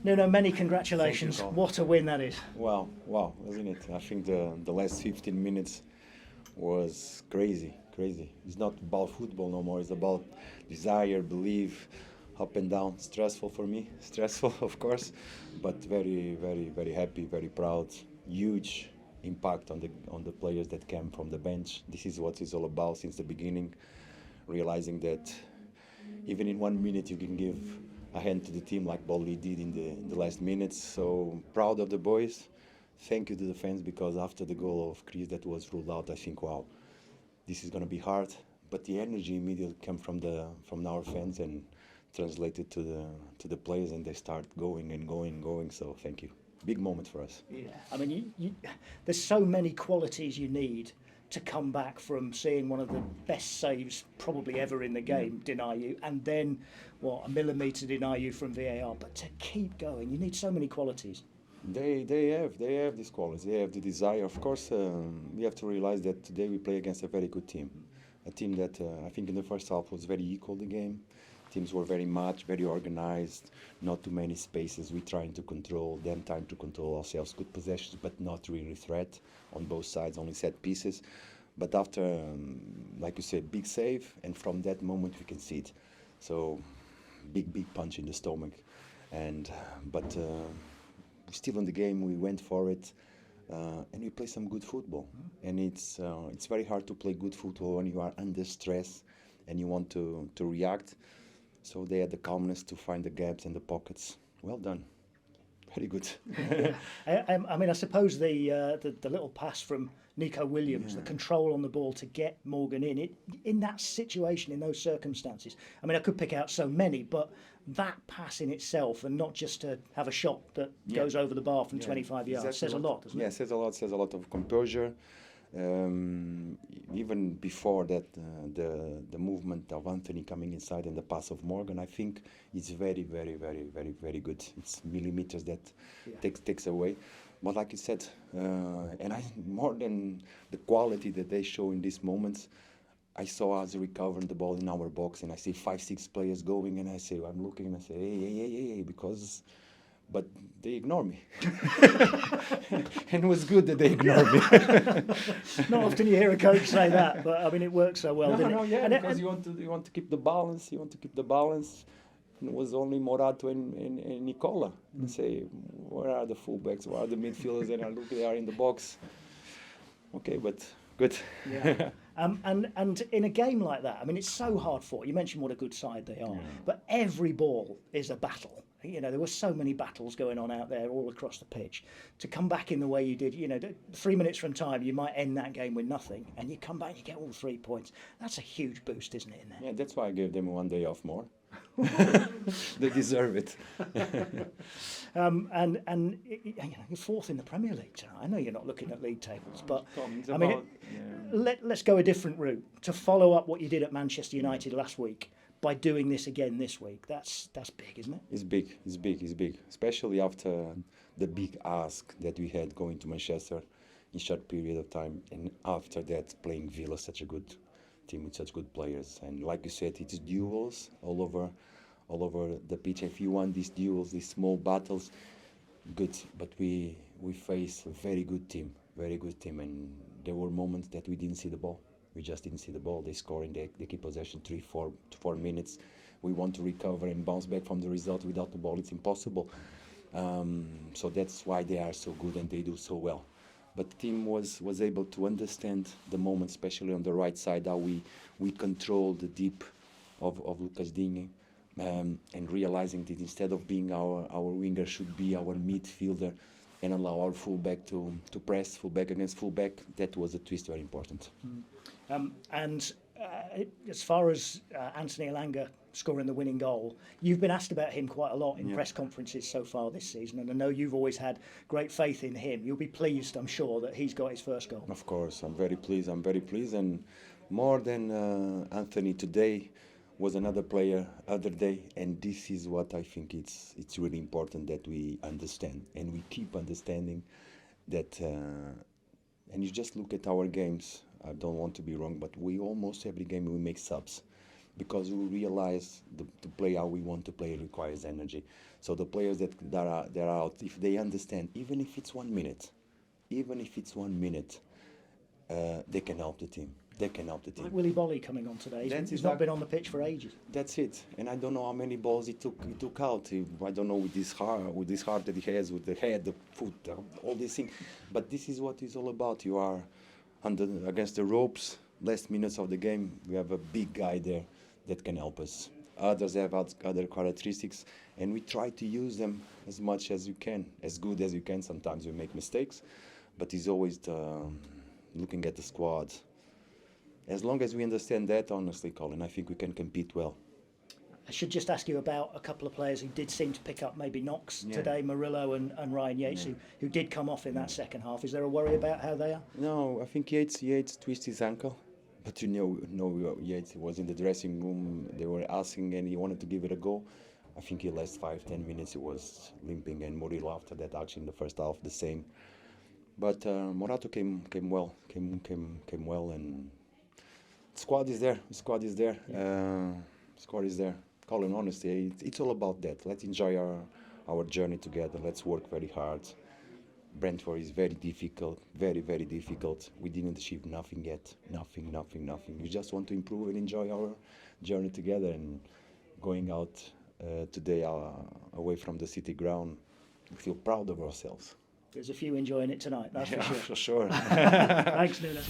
Nuno, many congratulations. Thank you, What a win that is. Wow, wasn't it? I think the last 15 minutes was crazy, crazy. It's not about football no more. It's about desire, belief, up and down. Stressful for me, stressful of course, but very happy, very proud. Huge impact on the players that came from the bench. This is what it's all about since the beginning. Realizing that even in 1 minute you can give a hand to the team like Bolly did in the last minutes. So proud of the boys. Thank you to the fans because after the goal of Chris that was ruled out, I think, wow, this is going to be hard. But the energy immediately came from our fans and translated to the players, and they start going and going and going. So thank you. Big moment for us. Yeah, I mean, there's so many qualities you need to come back from seeing one of the best saves probably ever in the game deny you, and then a millimetre deny you from VAR. But to keep going, you need so many qualities. They have these qualities. They have the desire. Of course, we have to realize that today we play against a very good team, a team that I think in the first half was very equal. The game, teams were very organized. Not too many spaces. We trying to control them, time to control ourselves. Good possessions, but not really threat on both sides. Only set pieces. But after, like you said, big save, and from that moment we can see it. So, big punch in the stomach, but. Still in the game, we went for it, and we play some good football. And it's very hard to play good football when you are under stress and you want to react. So they had the calmness to find the gaps and the pockets. Well done, very good. I mean, I suppose the little pass from Nico Williams, the control on the ball to get Morgan in that situation, in those circumstances. I mean, I could pick out so many, but that pass in itself, and not just to have a shot that goes over the bar from 25 yards, says a lot, doesn't it? Yeah, says a lot. Says a lot of composure. Even before that, the movement of Anthony coming inside and the pass of Morgan, I think it's very good. It's millimeters that takes away. But like you said, and more than the quality that they show in these moments, I saw us recovering the ball in our box, and I see 5-6 players going, and I'm looking and I say, hey, because. But they ignore me. And it was good that they ignored me. Not often you hear a coach say that, but I mean, it works so well, didn't it? Because you want to keep the balance. And it was only Morato and Nicola. And say, where are the fullbacks? Where are the midfielders? And I look, they are in the box. Okay, but good. Yeah. And in a game like that, I mean, it's so hard fought. You mentioned what a good side they are, but every ball is a battle. You know, there were so many battles going on out there all across the pitch. To come back in the way you did, 3 minutes from time, you might end that game with nothing, and you come back and you get all 3 points. That's a huge boost, isn't it, in there? Yeah, that's why I gave them 1 day off more. They deserve it. And you're fourth in the Premier League tonight. I know you're not looking at league tables, but I mean, let's go a different route to follow up what you did at Manchester United last week by doing this again this week. That's big, isn't it? It's big. Especially after the big ask that we had going to Manchester in short period of time, and after that playing Villa, such a good team with such good players. And like you said, it's duels all over the pitch. If you want these duels, these small battles, good. But we face a very good team, and there were moments that we didn't see the ball. We just didn't see the ball. They score and they keep possession 4 minutes. We want to recover and bounce back from the result. Without the ball, it's impossible. So that's why they are so good and they do so well. But the team was able to understand the moment, especially on the right side, how we control the deep of Lucas Digne, and realizing that instead of being our winger should be our midfielder, and allow our fullback to press fullback against fullback. That was a twist very important. And as far as Anthony Elanga scoring the winning goal, you've been asked about him quite a lot in press conferences so far this season, and I know you've always had great faith in him. You'll be pleased, I'm sure, that he's got his first goal. Of course, I'm very pleased, and more than Anthony today was another player other day, and this is what I think it's really important that we understand, and we keep understanding that. And you just look at our games. I don't want to be wrong, but we almost every game we make subs, because we realize to play how we want to play requires energy. So the players that are out, if they understand, even if it's 1 minute, they can help the team. They can help the team. Like Willy Bolly coming on today. He's not been on the pitch for ages. That's it. And I don't know how many balls he took out. I don't know with this heart that he has, with the head, the foot, all these things. But this is what it's all about. You are against the ropes, last minutes of the game. We have a big guy there that can help us. Others have other characteristics, and we try to use them as much as you can, as good as you can. Sometimes we make mistakes, but it's always looking at the squad. As long as we understand that, honestly, Colin, I think we can compete well. I should just ask you about a couple of players who did seem to pick up maybe knocks today, Murillo and Ryan Yates, who did come off in that second half. Is there a worry about how they are? No, I think Yates twisted his ankle. But Yates was in the dressing room. They were asking, and he wanted to give it a go. I think he last 5-10 minutes he was limping, and Murillo after that actually in the first half the same. But Morato came well, and squad is there. Squad is there. Colin, honestly, it's all about that. Let's enjoy our journey together. Let's work very hard. Brentford is very difficult, very, very difficult. We didn't achieve nothing yet. Nothing. We just want to improve and enjoy our journey together. And going out today away from the city ground, we feel proud of ourselves. There's a few enjoying it tonight, that's for sure. For sure. Thanks, Nuno.